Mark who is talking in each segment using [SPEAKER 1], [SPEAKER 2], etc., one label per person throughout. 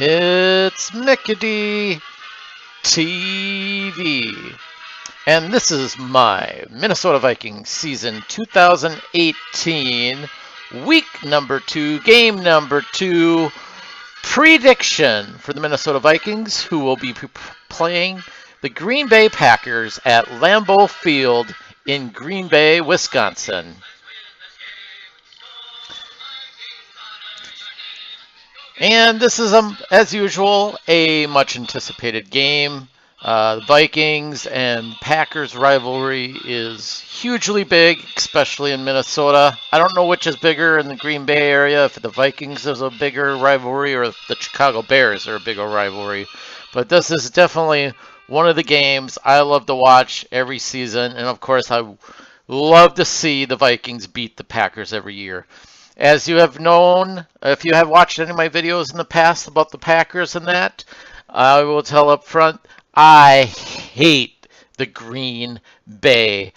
[SPEAKER 1] It's Mickey TV, and this is my Minnesota Vikings season 2018, week number 2, game number 2, prediction for the Minnesota Vikings, who will be playing the Green Bay Packers at Lambeau Field in Green Bay, Wisconsin. And this is, as usual, a much anticipated game. The Vikings and Packers rivalry is hugely big, especially in Minnesota. I don't know which is bigger in the Green Bay area, if the Vikings is a bigger rivalry or if the Chicago Bears are a bigger rivalry. But this is definitely one of the games I love to watch every season. And of course, I love to see the Vikings beat the Packers every year. As you have known, if you have watched any of my videos in the past about the Packers and that, I will tell up front, I hate the Green Bay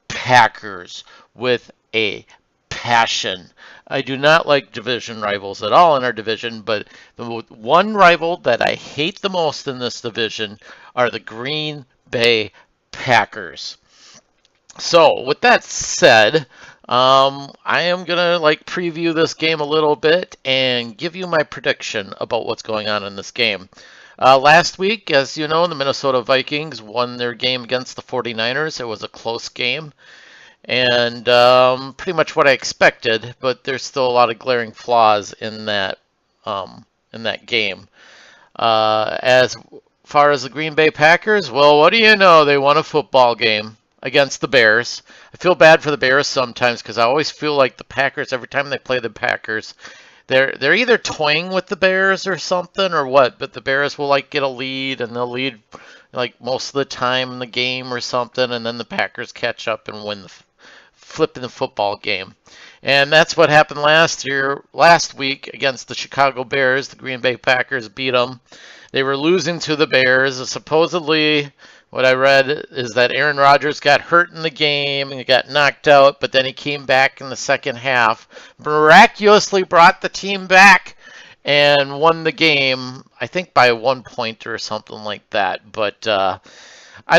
[SPEAKER 1] Packers with a passion. I do not like division rivals at all in our division, but the one rival that I hate the most in this division are the Green Bay Packers. So, with that said, I am gonna preview this game a little bit and give you my prediction about what's going on in this game. Last week, as you know, the Minnesota Vikings won their game against the 49ers. It was a close game, and pretty much what I expected, but there's still a lot of glaring flaws in that game. As far as the Green Bay Packers, well, what do you know? They won a football game against the Bears. I feel bad for the Bears sometimes because I always feel like the Packers, every time they play the Packers, they're either toying with the Bears or something or what, but the Bears will get a lead and they'll lead most of the time in the game or something, and then the Packers catch up and win flipping the football game. And that's what happened last week against the Chicago Bears. The Green Bay Packers beat them. They were losing to the Bears. Supposedly, what I read is that Aaron Rodgers got hurt in the game and he got knocked out, but then he came back in the second half, miraculously brought the team back and won the game, I think by 1 point or something like that. But I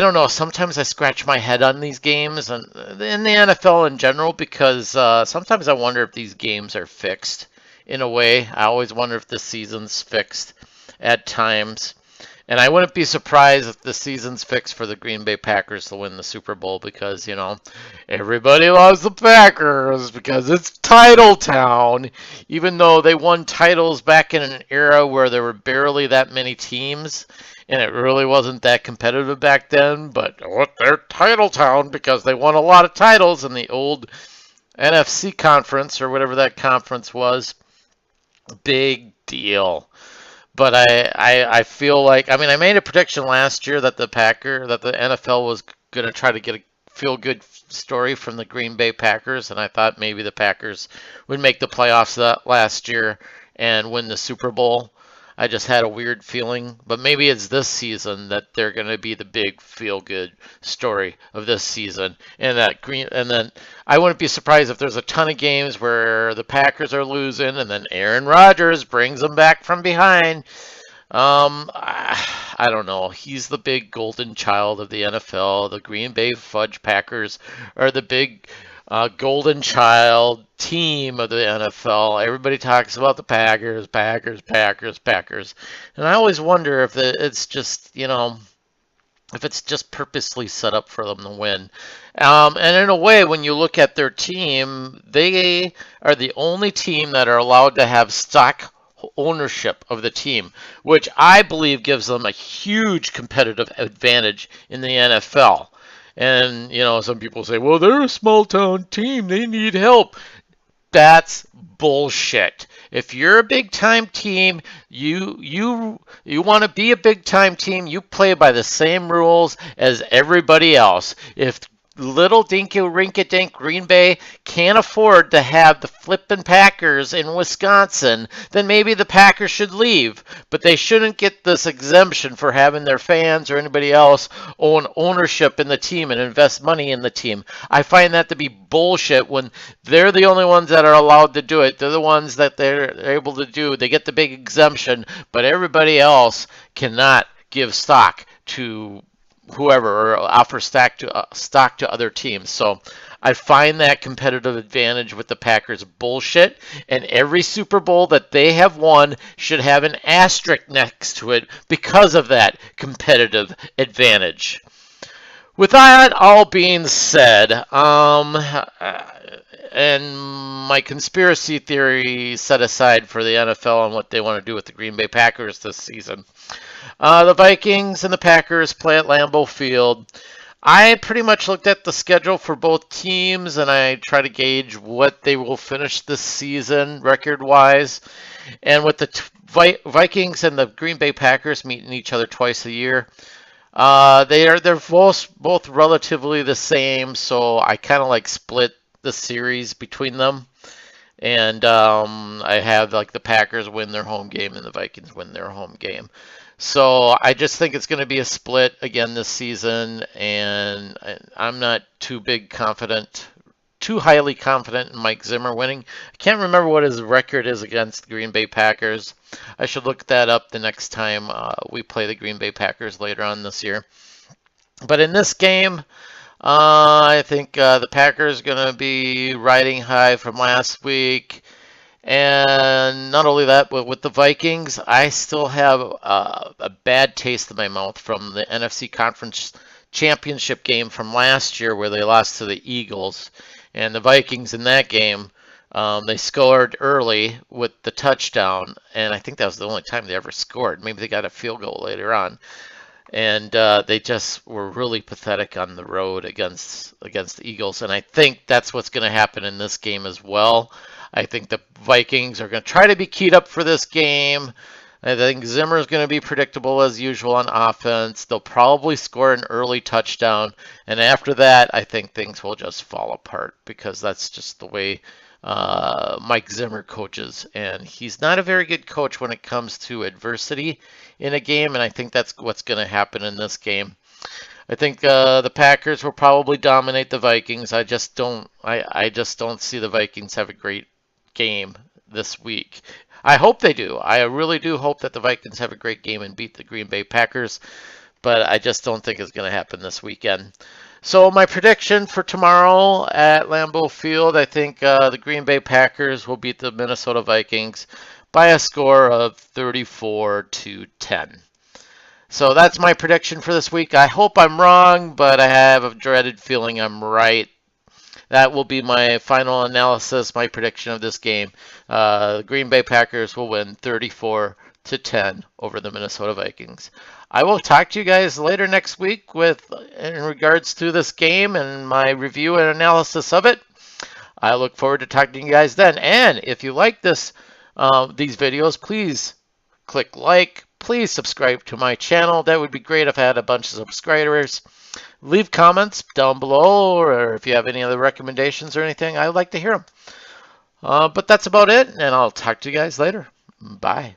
[SPEAKER 1] don't know. Sometimes I scratch my head on these games and in the NFL in general because sometimes I wonder if these games are fixed in a way. I always wonder if the season's fixed at times. And I wouldn't be surprised if the season's fixed for the Green Bay Packers to win the Super Bowl because, everybody loves the Packers because it's title town. Even though they won titles back in an era where there were barely that many teams and it really wasn't that competitive back then. But they're title town because they won a lot of titles in the old NFC conference or whatever that conference was. Big deal. But I feel like, I made a prediction last year that the NFL was going to try to get a feel-good story from the Green Bay Packers, and I thought maybe the Packers would make the playoffs that last year and win the Super Bowl. I just had a weird feeling, but maybe it's this season that they're going to be the big feel-good story of this season. And then I wouldn't be surprised if there's a ton of games where the Packers are losing, and then Aaron Rodgers brings them back from behind. I don't know. He's the big golden child of the NFL. The Green Bay Fudge Packers are the big golden child team of the NFL. Everybody talks about the Packers. And I always wonder if it's just, if it's just purposely set up for them to win. And in a way, when you look at their team, they are the only team that are allowed to have stock ownership of the team, which I believe gives them a huge competitive advantage in the NFL. And, some people say, well, they're a small town team. They need help. That's bullshit. If you're a big time team, you want to be a big time team, you play by the same rules as everybody else. If little dinky rinky-dink Green Bay can't afford to have the flippin' Packers in Wisconsin, then maybe the Packers should leave. But they shouldn't get this exemption for having their fans or anybody else own ownership in the team and invest money in the team. I find that to be bullshit when they're the only ones that are allowed to do it. They're the ones that they're able to do. They get the big exemption, but everybody else cannot give stock to whoever or offer stock to other teams. So I find that competitive advantage with the Packers bullshit, and every Super Bowl that they have won should have an asterisk next to it because of that competitive advantage. With that all being said, and my conspiracy theory set aside for the NFL and what they want to do with the Green Bay Packers this season, the Vikings and the Packers play at Lambeau Field. I pretty much looked at the schedule for both teams and I try to gauge what they will finish this season record-wise. And with the Vikings and the Green Bay Packers meeting each other twice a year, they're both relatively the same. So I kind of like split the series between them. And I have like the Packers win their home game and the Vikings win their home game. So I just think it's going to be a split again this season, and I'm not too highly confident in Mike Zimmer winning. I can't remember what his record is against the Green Bay Packers. I should look that up the next time we play the Green Bay Packers later on this year. But in this game, I think the Packers are going to be riding high from last week. And not only that, but with the Vikings, I still have a bad taste in my mouth from the NFC Conference Championship game from last year where they lost to the Eagles. And the Vikings in that game, they scored early with the touchdown. And I think that was the only time they ever scored. Maybe they got a field goal later on. And they just were really pathetic on the road against the Eagles. And I think that's what's going to happen in this game as well. I think the Vikings are going to try to be keyed up for this game. I think Zimmer is going to be predictable as usual on offense. They'll probably score an early touchdown. And after that, I think things will just fall apart because that's just the way Mike Zimmer coaches. And he's not a very good coach when it comes to adversity in a game. And I think that's what's going to happen in this game. I think the Packers will probably dominate the Vikings. I just don't see the Vikings have a great game this week. I hope they do. I really do hope that the Vikings have a great game and beat the Green Bay Packers, but I just don't think it's going to happen this weekend. So my prediction for tomorrow at Lambeau Field, I think the Green Bay Packers will beat the Minnesota Vikings by a score of 34-10. So that's my prediction for this week. I hope I'm wrong, but I have a dreaded feeling I'm right. That will be my final analysis, my prediction of this game. The Green Bay Packers will win 34-10 over the Minnesota Vikings. I will talk to you guys later next week in regards to this game and my review and analysis of it. I look forward to talking to you guys then. And if you like these videos, please click like. Please subscribe to my channel. That would be great if I had a bunch of subscribers. Leave comments down below, or if you have any other recommendations or anything, I'd like to hear them. But that's about it, and I'll talk to you guys later. Bye.